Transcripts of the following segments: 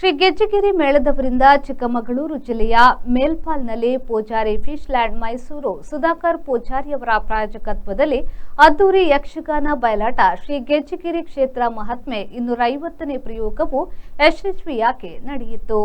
ಶ್ರೀ ಗೆಜ್ಜೆಗಿರಿ ಮೇಳದವರಿಂದ ಚಿಕ್ಕಮಗಳೂರು ಜಿಲ್ಲೆಯ ಮೇಲ್ಪಾಲ್ನಲ್ಲಿ Poojary fish land Mysuru Sudhakar ಪೂಜಾರಿಯವರ ಪ್ರಾಯೋಜಕತ್ವದಲ್ಲಿ ಅದ್ದೂರಿ ಯಕ್ಷಗಾನ ಬಯಲಾಟ ಶ್ರೀ ಗೆಜ್ಜೆಗಿರಿ ಕ್ಷೇತ್ರ ಮಹಾತ್ಮೆ 250ನೇ ಪ್ರಯೋಗವು ಯಶಸ್ವಿಯಾಗಿ ನಡೆಯಿತು.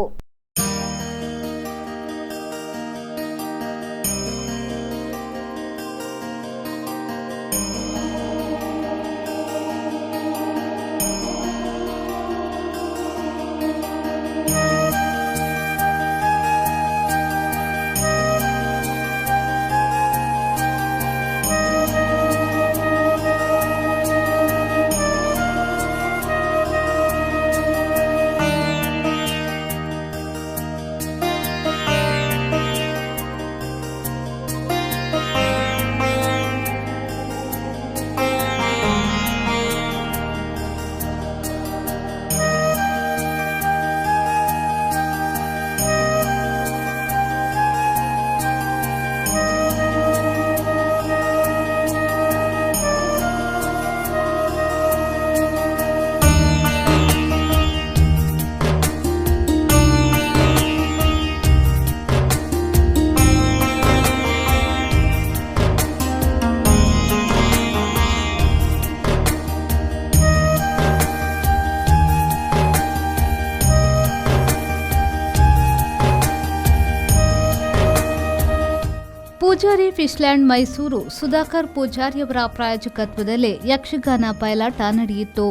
ಪೂಜಾರಿ ಫಿಶ್ ಲ್ಯಾಂಡ್ ಮೈಸೂರು ಸುಧಾಕರ್ ಪೂಜಾರಿಯವರ ಪ್ರಾಯೋಜಕತ್ವದಲ್ಲಿ ಯಕ್ಷಗಾನ ಬಯಲಾಟ ನಡೆಯಿತು.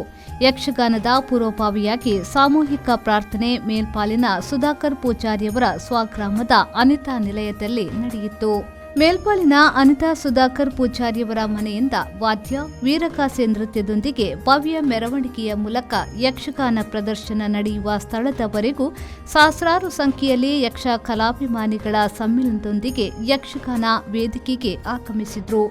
ಯಕ್ಷಗಾನದ ಪೂರ್ವಭಾವಿಯಾಗಿ ಸಾಮೂಹಿಕ ಪ್ರಾರ್ಥನೆ ಮೇಲ್ಪಾಲಿನ ಸುಧಾಕರ್ ಪೂಜಾರಿಯವರ ಸ್ವಗ್ರಾಮದ ಅನಿತಾ ನಿಲಯದಲ್ಲಿ ನಡೆಯಿತು. ಮೇಲ್ಪಾಲಿನ ಅನಿತಾ ಸುಧಾಕರ್ ಪೂಜಾರಿಯವರ ಮನೆಯಿಂದ ವಾದ್ಯ ವೀರಗಾಸೆ ನೃತ್ಯದೊಂದಿಗೆ ಭವ್ಯ ಮೆರವಣಿಗೆಯ ಮೂಲಕ ಯಕ್ಷಗಾನ ಪ್ರದರ್ಶನ ನಡೆಯುವ ಸ್ಥಳದವರೆಗೂ ಸಹಸ್ರಾರು ಸಂಖ್ಯೆಯಲ್ಲಿ ಯಕ್ಷ ಕಲಾಭಿಮಾನಿಗಳ ಸಮ್ಮಿಲನದೊಂದಿಗೆ ಯಕ್ಷಗಾನ ವೇದಿಕೆಗೆ ಆಗಮಿಸಿದ್ರು.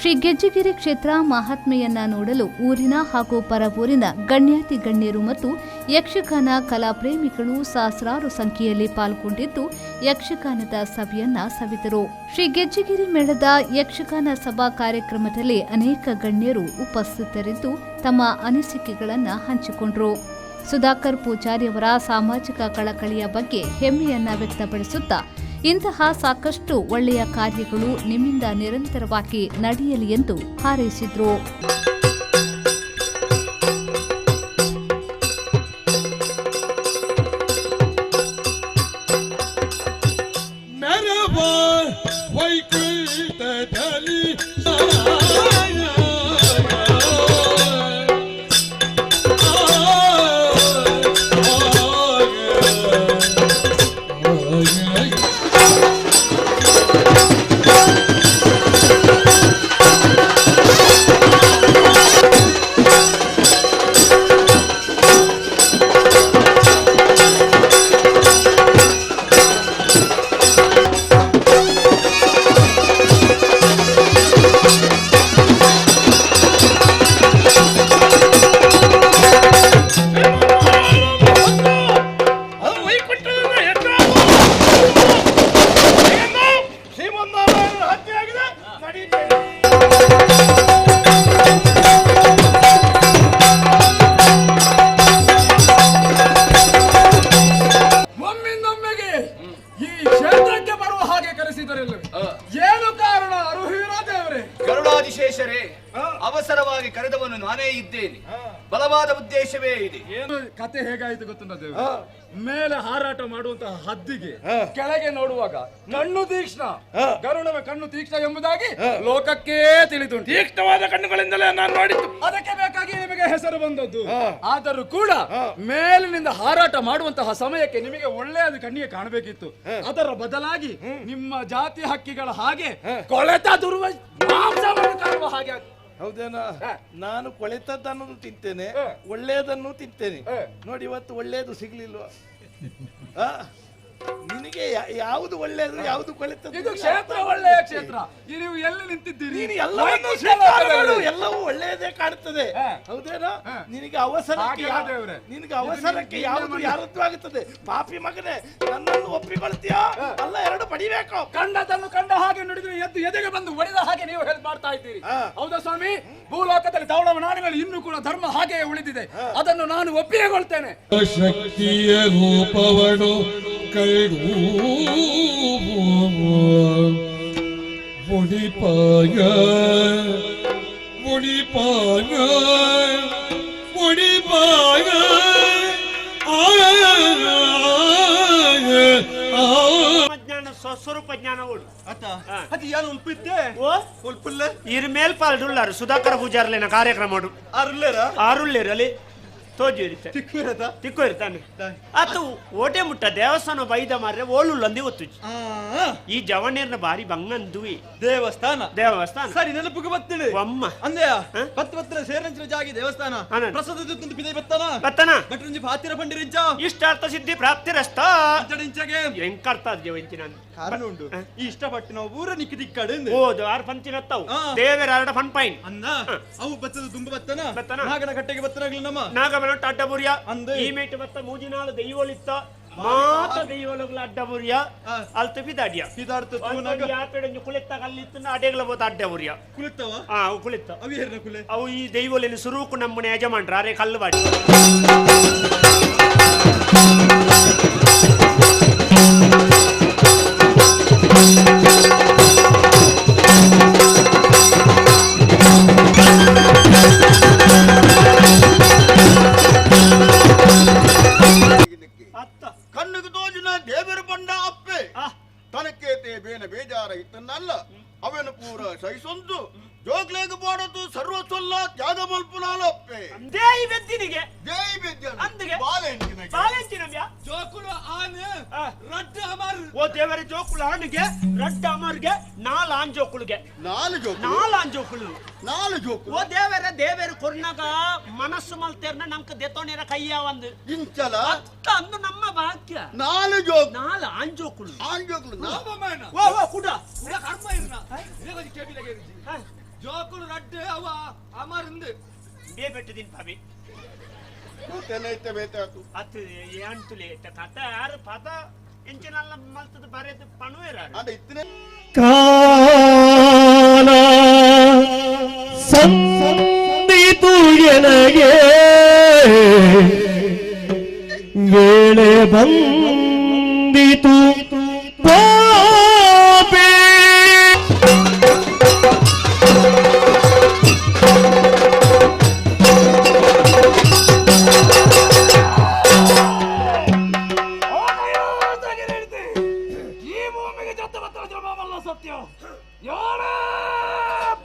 ಶ್ರೀ ಗೆಜ್ಜೆಗಿರಿ ಕ್ಷೇತ್ರ ಮಹಾತ್ಮೆಯನ್ನ ನೋಡಲು ಊರಿನ ಹಾಗೂ ಪರವೂರಿನ ಗಣ್ಯಾತಿ ಗಣ್ಯರು ಮತ್ತು ಯಕ್ಷಗಾನ ಕಲಾಪ್ರೇಮಿಗಳು ಸಹಸ್ರಾರು ಸಂಖ್ಯೆಯಲ್ಲಿ ಪಾಲ್ಗೊಂಡಿದ್ದು ಯಕ್ಷಗಾನದ ಸಭೆಯನ್ನ ಸವಿದರು. ಶ್ರೀ ಗೆಜ್ಜೆಗಿರಿ ಮೇಳದ ಯಕ್ಷಗಾನ ಸಭಾ ಕಾರ್ಯಕ್ರಮದಲ್ಲಿ ಅನೇಕ ಗಣ್ಯರು ಉಪಸ್ಥಿತರಿದ್ದು ತಮ್ಮ ಅನಿಸಿಕೆಗಳನ್ನು ಹಂಚಿಕೊಂಡರು. ಸುಧಾಕರ್ ಪೂಜಾರಿಯವರ ಸಾಮಾಜಿಕ ಕಳಕಳಿಯ ಬಗ್ಗೆ ಹೆಮ್ಮೆಯನ್ನ ವ್ಯಕ್ತಪಡಿಸುತ್ತಾ ಇಂತಹ ಸಾಕಷ್ಟು ಒಳ್ಳೆಯ ಕಾರ್ಯಗಳು ನಿಮ್ಮಿಂದ ನಿರಂತರವಾಗಿ ನಡೆಯಲಿ ಎಂದು ಹಾರೈಸಿದರು. ಅವಸರವಾಗಿ ಕರೆದವನು ನಾನೇ ಇದ್ದೇನೆ. ಬಲವಾದ ಉದ್ದೇಶವೇ ಇದೆ. ಏನು ಕತೆ ಹೇಗಾಯಿತು ಗೊತ್ತುಂಟ ದೇವ? ಮೇಲೆ ಹಾರಾಟ ಮಾಡುವಂತಹ ಹದ್ದಿಗೆ ಕೆಳಗೆ ನೋಡುವಾಗ ಕಣ್ಣು ತೀಕ್ಷ್ಣ, ಗರುಡನ ಕಣ್ಣು ತೀಕ್ಷ್ಣ ಎಂಬುದಾಗಿ ಲೋಕಕ್ಕೆ ತಿಳಿದುಂಟು. ತೀಕ್ಷ್ಣವಾದ ಕಣ್ಣುಗಳಿಂದಲೇ ನಾನು ನೋಡಿದ್ದು, ಅದಕ್ಕೆ ಬೇಕಾಗಿ ನಿಮಗೆ ಹೆಸರು ಬಂದದ್ದು. ಆದರೂ ಕೂಡ ಮೇಲಿನಿಂದ ಹಾರಾಟ ಮಾಡುವಂತಹ ಸಮಯಕ್ಕೆ ನಿಮಗೆ ಒಳ್ಳೆಯದು ಕಣ್ಣಿಗೆ ಕಾಣಬೇಕಿತ್ತು. ಅದರ ಬದಲಾಗಿ ನಿಮ್ಮ ಜಾತಿ ಹಕ್ಕಿಗಳ ಹಾಗೆ ಕೊಳೆತ ದುರ್ವ ಮಾಂಸವನ್ನು ಕಾಣುವ ಹಾಗೆ ಹೌದೇನಾ? ಹ. ನಾನು ಕೊಳೆತದ್ದನ್ನು ತಿಂತೇನೆ, ಹ. ಒಳ್ಳೆಯದನ್ನು ತಿಂತೇನೆ. ಹ. ನೋಡಿ ಇವತ್ತು ಒಳ್ಳೆಯದು ಸಿಗ್ಲಿಲ್ವಾ? ನಿನಗೆ ಯಾವುದು ಒಳ್ಳೆಯದು, ಯಾವುದು ಕೊಳೆತದ್ದು? ಇದು ಕ್ಷೇತ್ರ ಒಳ್ಳೆಯ ಕ್ಷೇತ್ರ. ನೀವು ಎಲ್ಲಿ ನಿಂತಿದ್ದೀರಿ? ನೀನು ಎಲ್ಲವನ್ನೂ ಸ್ವೀಕಾರ ಮಾಡು, ಎಲ್ಲವೂ ಒಳ್ಳೆಯದೇ ಕಾಣುತ್ತದೆ. ಹ. ಹೌದೇನಾ? ಹ. ನಿನಗೆ ಅವಸರಕ್ಕೆ ಹಾಗೆಲ್ಲ ದೇವ್ರೆ. ನಿನಗೆ ಅವಸರಕ್ಕೆ ಯಾವುದು ಯಾರದ್ದು ಆಗುತ್ತದೆ? ಪಾಪಿ ಮಗನೇ, ನನ್ನನ್ನು ಒಪ್ಪಿಕೊಳ್ತೀಯಾ? ಅಲ್ಲ, ಎರಡು ಪಡಿಬೇಕು. ಕಂಡದನ್ನು ಕಂಡ ಹಾಗೆ ನುಡಿದು ಎದ್ದು ಎದೆಗೆ ಬಂದು ಒಡೆದ ಹಾಗೆ ನೀವು ಹೆಲ್ಪ್ ಮಾಡ್ತಾ ಇದ್ದೀರಿ. ಹ. ಹೌದಾ ಸ್ವಾಮಿ? ಭೂಲೋಕದಲ್ಲಿ ಧವಳವ ನಾಡಿನಲ್ಲಿ ಇನ್ನೂ ಕೂಡ ಧರ್ಮ ಹಾಗೆಯೇ ಉಳಿದಿದೆ. ಅದನ್ನು ನಾನು ಒಪ್ಪಿಗೆಗೊಳ್ತೇನೆ. ಶಕ್ತಿಯ ರೂಪವನು ಕೈಗೂ ಮುಡಿಪಾಯ ಮುಡಿಪಾಯ ಮುಡಿಪಾಯ ಸ್ವಸ್ವರೂಪ ಜ್ಞಾನ ಓಡು ಅದು ಏನು ಉಲ್ಪಿದ್ದೆ ಓ ಉಲ್ಪುಲ್ಲ ಇರ್ ಮೇಲ್ಪಾಲ್ಡುಳ್ಳಾರು ಸುಧಾಕರ ಪೂಜಾರ್ಲೇನ ಕಾರ್ಯಕ್ರಮ ಅರ್ಲೇರ ಆರುಳ್ಳೇರು ಅಲ್ಲಿ ತೋಜು ಇರುತ್ತೆ ತಿಕ್ಕಿರದ ತಿಕ್ಕು ಇರ್ತಾನೆ ಅತ್ತು ಓಟೆ ಮುಟ್ಟ ದೇವಸ್ಥಾನ ಬೈದ ಮಾರ್ರೆ ಓಳುಲ್ಲಂದಿ ಒತ್ತು ಈ ಜವಣ್ಣೀರ್ನ ಬಾರಿ ಬಂಗಂದುವಿ ದೇವಸ್ಥಾನ ಸರಿ ನೆನಪಿಗೆ ಬರ್ತೇನೆ ಅಮ್ಮ ಅಂದೆ ಪತ್ರ ಸೇರಂಚಿನ ಜಾಗಿ ದೇವಸ್ಥಾನ ಅನಂತ. ಪ್ರಸಾದ ಪಿದೆ ಬತ್ತನ ಬತ್ತನ ಬಟ್ರಂಜಿ ಭಾತಿರ ಪಂಡಿರಿಂಚ ಇಷ್ಟಾರ್ಥ ಸಿದ್ಧಿ ಪ್ರಾಪ್ತಿರಸ್ತ ಅಂಚಡಿಂಚಗೆ ಹೆಂಗ್ ಜವಂಚಿನ ಕಾರಣ ಉಂಟು ಈ ಇಷ್ಟಪಟ್ಟು ನಾವು ಊರ ನಿಕ್ಕಿ ದಿಕ್ಕಾಡು ಓದು ಆರು ಪಂಚಿನತ್ತವು ಆ. ದೇವರ ಅರಡ ಫನ್ ಪೈನ್ ಅನ್ನ ಅವು ಬತ್ತದ ತುಂಬ ಬತ್ತನ ಬತ್ತನ. ನಾಗನ ಕಟ್ಟೆಗೆ ಬತ್ತನಾಗ್ಲಿ ನಮ್ಮ ನಾಗಮನ ಅಡ್ಡಬುರಿಯ ಅಂದೆ. ಈ ಮೇಟ್ ಬತ್ತ ಮೂಜಿನಾಳು ದೈವಲಿತ್ತ ಮಾತ ದೈವಲಗಳ ಅಡ್ಡಬುರಿಯ ಅಲ್ಲಿ ಪಿದಾಡಿಯ ಇದಾಡ್ತ ತೂನಾಗ ಯಾಪೆಡಂಜು ಕುಳಿತ ಕಲ್ಲಿತ್ತು ಅಡೆಗಳ ಬೋತ ಅಡ್ಡಬುರಿಯ ಕುಳಿತವ ಅವು ಕುಳಿತ ಅವಿ ಹೇರ್ನ ಕುಲೆ ಅವು ಈ ದೈವಲಿನ ಸುರೂಕು ನಮ್ಮನೆ ಯಜಮಾನ್ರ ಅರೆ ಕಲ್ಲು ಬಾಡಿ ಕಣ್ಣಿಗೆ ತೋಜಿನ ದೇವರ ಬಂಡ ಅಪ್ಪೆ ತನಕೇತೆ ಬೇನ ಬೇಜಾರ ಇತ್ತನ್ನಲ್ಲ ಅವನು ಪೂರ ಸಹಿಸೊಂದು ಜೋಗ್ಲೇಗ ಬಾಡದು ಸರ್ವಸ್ವಲ್ಲ ತ್ಯಾಗ ಮಲ್ಪುನಾಲ ಅಪ್ಪೆ ದೇೈ ಬೆದ್ದಿನಿಗೆ ಜೈ ವಿದ್ಯ ಅಂದಿಗೆ ಬಾಲೆಂಟಿನ ಬಾಲೆಂಚಿನವ್ಯಾ ಜೋಕುಲು ಆನೆ ರಡ್ಡ ಅಮರ್ ಓ ದೇವರ ಜೋಕುಳು ಆಣಿಗೆ ರಡ್ಡ ಅಮರ್ಗೆ ನಾಲ್ ಆಂಜೋಕುಳುಗೆ ನಾಲು ಜೋಕು ನಾಲ್ ಆಂಜೋಕುಳು ನಾಲು ಜೋಕು ಓ ದೇವರ ಕೊರ್ನಾಗ ಮನಸ್ಸು ಮಲ್ತೇರ್ನ ನಮ್ಕ ದೆತೋಣಿರ ಕೈಯ ಒಂದು ಇಂಚಲ ಅತ್ತ ಅಂದು ನಮ್ಮ ಭಾಗ್ಯ ನಾಲು ಜೋಕು ನಾಲ್ ಆಂಜೋಕುಳು ಆಂಜೋಕ್ಲು ನಾಮಮೇನ ಓ ಕುಡ ಕರ್ಮ ಇರ್ನ ಇರಗದಿ ಕೇಬಿಲಗೆ ಜೋಕುಲು ರಡ್ಡೆ ಅವ ಅಮರ್ಂದು ಬೇ ಬೆಟ್ಟದಿನ ಪಾಬಿ ತೆನೈತೆ ಬೇತಾತು ಅತ್ತು ಏಂತುಲೆ ಕಥ ಯಾರು ಪದ ಎಂಚಿನಲ್ಲ ಮಲ್ತದ ಬರೆದು ಪಣುವೆರಾರು ಅದ ಇತ್ತನೆ ಕಾಲ ಸಂದಿತು ಎನಗೆ ವೇಳೆ ಬಂದಿತು ಪಾಪೆ ಈ ಭೂಮಿಗೆ ಜೊತೆ ಬತ್ತಲ್ಲ ಸತ್ಯ ಯಾರ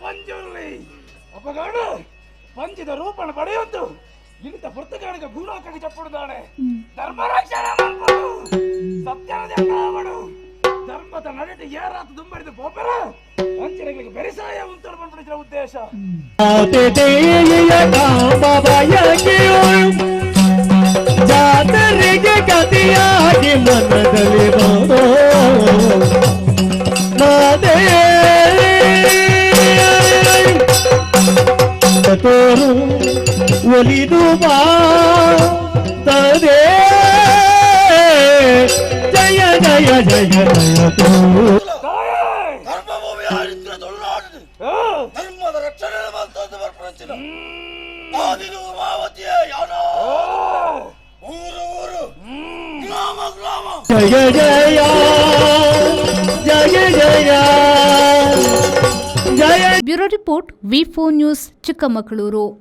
ಪಂಜುರ್ಲಿ ಅಪಗಾಡು ಪಂಚಿದ ರೂಪಣ ಪಡೆಯೊಂದು ಇಂಥ ಪುರ್ತಗಾಣಿಗೆ ಭೂಲೋಕಕ್ಕೆ ಚಪ್ಪುಡುತ್ತಾನೆ ಧರ್ಮ ರಕ್ಷಣೆ ಮಾಡ್ಬೋದು ಸತ್ಯನ ಅವನು ಧರ್ಮದ ನಡಟಿ ಯಾರಾತ ದುಂಬಡಿದ ಪೋಪರ ಪಂಚನೆಗಳಿಗೆ ಬೆರಿಸಾಯ ಉಂಟು ಮಾಡ್ಬಿಡಿದ್ರ ಉದ್ದೇಶ ಜಾತರಿಗೆ ಗತಿಯಾಗಿ ಮನದಲ್ಲಿ ನಾದೇ ತೋರು ಒಲಿದು ಬಾ ತದೇ ಜಯ ಜಯ ಜಯ ಜಯ ತೋರು ಧರ್ಮಭೂಮಿ ಆರಿದ್ರ ತೊಳ್ಳಾಡಿದೆ ಧರ್ಮದ ರಕ್ಷಣೆ ಮಾಡ್ತದೆ ಬರ್ಪಂಚಿನ ಆದಿದು ಮಾವತಿಯ ಯಾನ ಊರು ಊರು ಗ್ರಾಮ ಗ್ರಾಮ ಜಯ ಜಯ ಜಯ ಜಯ ಜಯ ಬ್ಯೂರೋ ರಿಪೋರ್ಟ್ ವಿ4 ನ್ಯೂಸ್ ಚಿಕ್ಕಮಗಳೂರು.